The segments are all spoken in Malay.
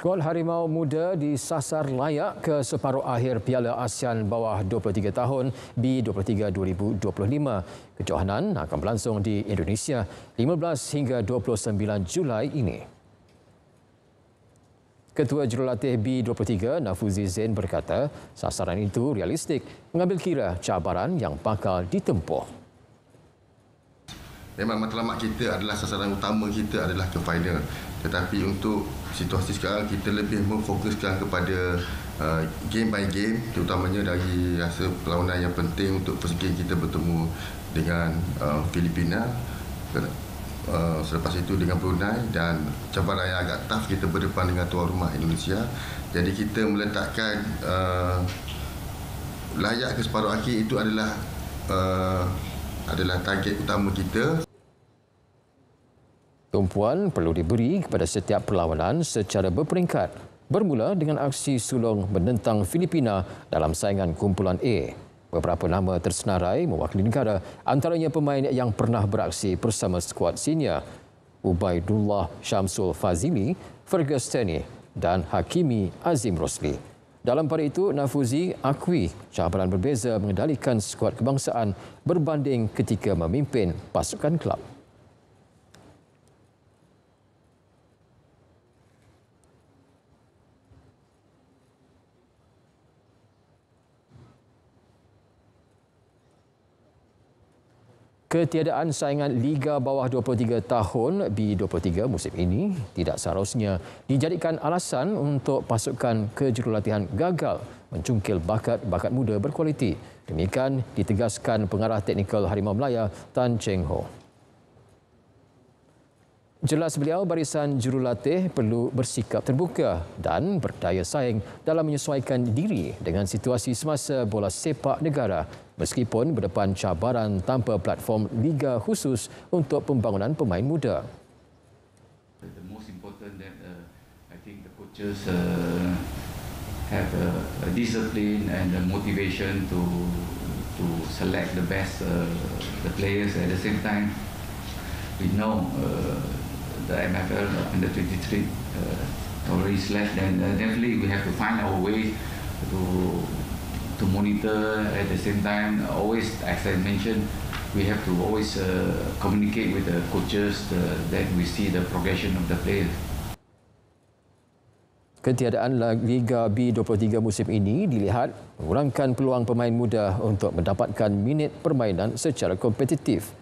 Skuad Harimau Muda disasar layak ke separuh akhir Piala ASEAN bawah 23 tahun B23 2025. Kejohanan akan berlangsung di Indonesia 15 hingga 29 Julai ini. Ketua Jurulatih B23 Nafuzi Zain berkata sasaran itu realistik mengambil kira cabaran yang bakal ditempuh. Memang matlamat kita adalah sasaran utama kita adalah ke final. Tetapi untuk situasi sekarang kita lebih memfokuskan kepada game by game, terutamanya dari rasa perlawanan yang penting untuk persegi kita bertemu dengan Filipina. Selepas itu dengan Brunei dan cabaran yang agak tough kita berdepan dengan tuan rumah Indonesia. Jadi kita meletakkan layak ke separuh akhir itu adalah target utama kita. Tumpuan perlu diberi kepada setiap perlawanan secara berperingkat, bermula dengan aksi sulung menentang Filipina dalam saingan kumpulan A. Beberapa nama tersenarai mewakili negara, antaranya pemain yang pernah beraksi bersama skuad senior, Ubaidullah Syamsul Fazili, Fergus Teni dan Hakimi Azim Rosli. Dalam pada itu, Nafuzi akui cabaran berbeza mengendalikan skuad kebangsaan berbanding ketika memimpin pasukan kelab. Ketiadaan saingan Liga bawah 23 tahun B23 musim ini tidak seharusnya dijadikan alasan untuk pasukan kejurulatihan gagal mencungkil bakat-bakat muda berkualiti. Demikian ditegaskan pengarah teknikal Harimau Melaya Tan Cheng Ho. Jelas beliau barisan jurulatih perlu bersikap terbuka dan berdaya saing dalam menyesuaikan diri dengan situasi semasa bola sepak negara meskipun berdepan cabaran tanpa platform liga khusus untuk pembangunan pemain muda. The most important that I think the coaches have a discipline and a motivation to select the best the players. At the same time, we know the MFL under 23 already left, and definitely we have to find our way to monitor. At the same time, always, as I mentioned, we have to always communicate with the coaches that we see the progression of the players. Ketiadaan Liga B23 musim ini dilihat mengurangkan peluang pemain muda untuk mendapatkan minit permainan secara kompetitif.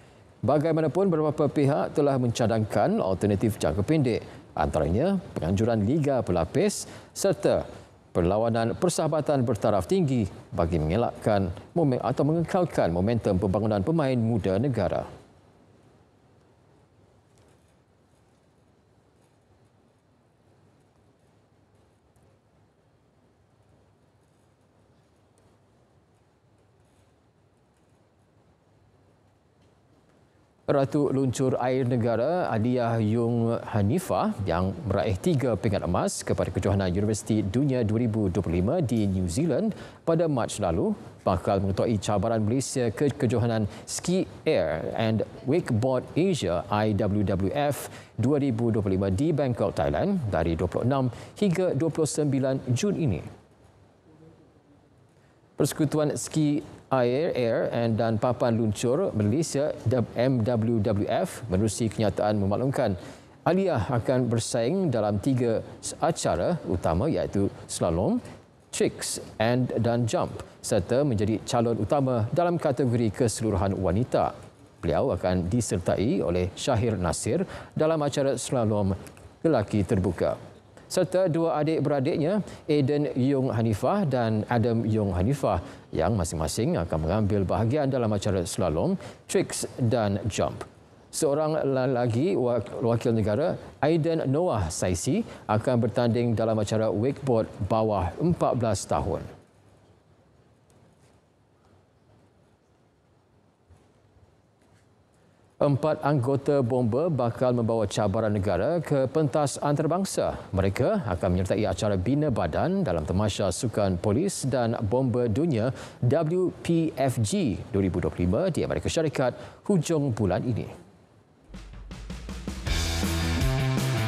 Bagaimanapun, beberapa pihak telah mencadangkan alternatif jangka pendek, antaranya penganjuran liga pelapis serta perlawanan persahabatan bertaraf tinggi bagi mengelakkan atau mengekalkan momentum pembangunan pemain muda negara. Ratu Luncur Air Negara Aliyah Yung Hanifah yang meraih 3 pingat emas kepada Kejohanan Universiti Dunia 2025 di New Zealand pada Mac lalu bakal mengetuai cabaran Malaysia ke Kejohanan Ski Air and Wakeboard Asia IWWF 2025 di Bangkok, Thailand dari 26 hingga 29 Jun ini. Persekutuan Ski Air dan Papan Luncur Malaysia MWWF menerusi kenyataan memaklumkan Aliyah akan bersaing dalam 3 acara utama iaitu slalom, tricks dan jump serta menjadi calon utama dalam kategori keseluruhan wanita. Beliau akan disertai oleh Syahir Nasir dalam acara slalom lelaki terbuka, serta 2 adik-beradiknya Aiden Yung Hanifah dan Adam Yung Hanifah yang masing-masing akan mengambil bahagian dalam acara slalom, tricks dan jump. Seorang lagi wakil negara, Aiden Noah Saisi, akan bertanding dalam acara wakeboard bawah 14 tahun. Empat anggota bomba bakal membawa cabaran negara ke pentas antarabangsa. Mereka akan menyertai acara bina badan dalam tamasya sukan polis dan bomba dunia WPFG 2025 di Amerika Syarikat hujung bulan ini.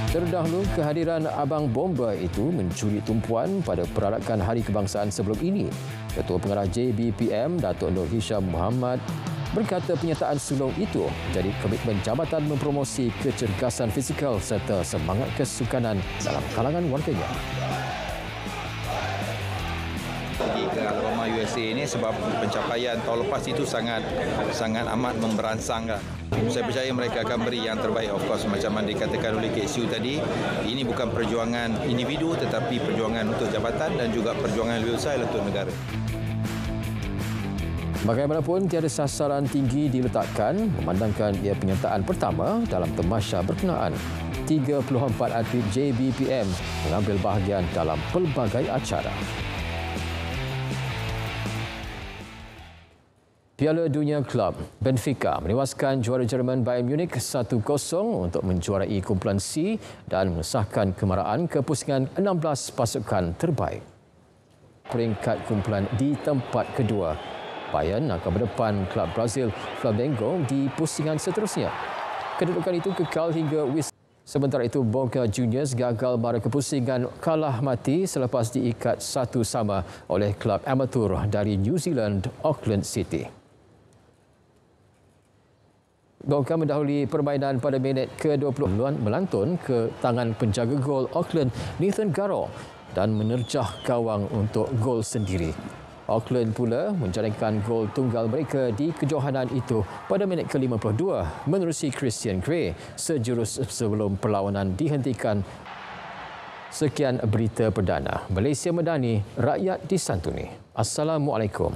Terdahulu, kehadiran Abang Bomba itu mencuri tumpuan pada perarakan Hari Kebangsaan sebelum ini. Ketua Pengarah JBPM, Datuk Nur Hisham Muhammad, berkata pernyataan sulung itu jadi komitmen jabatan mempromosi kecergasan fizikal serta semangat kesukanan dalam kalangan warganya. Pergi ke Alabama USA ini sebab pencapaian tahun lepas itu sangat amat memberangsangkan. Saya percaya mereka akan beri yang terbaik. Of course, macam mana dikatakan oleh KSU tadi, ini bukan perjuangan individu tetapi perjuangan untuk jabatan dan juga perjuangan lebih besar untuk negara. Bagaimanapun, tiada sasaran tinggi diletakkan memandangkan ia pernyataan pertama dalam tamasya berkenaan. 34 atlet JBPM mengambil bahagian dalam pelbagai acara. Piala Dunia Klub, Benfica menewaskan juara Jerman Bayern Munich 1-0 untuk menjuarai kumpulan C dan mengesahkan kemaraan ke pusingan 16 pasukan terbaik. Peringkat kumpulan di tempat kedua, Bayern akan berdepan klub Brazil Flamengo di pusingan seterusnya. Kedudukan itu kekal hingga sementara itu Boca Juniors gagal mara ke pusingan kalah mati selepas diikat 1-1 oleh klub amatur dari New Zealand Auckland City. Boca mendahului permainan pada minit ke-20 melantun ke tangan penjaga gol Auckland Nathan Garrow dan menerjah gawang untuk gol sendiri. Auckland pula menjaringkan gol tunggal mereka di kejohanan itu pada minit ke-52 menerusi Christian Gray sejurus sebelum perlawanan dihentikan. Sekian berita perdana. Malaysia Madani, rakyat disantuni. Assalamualaikum.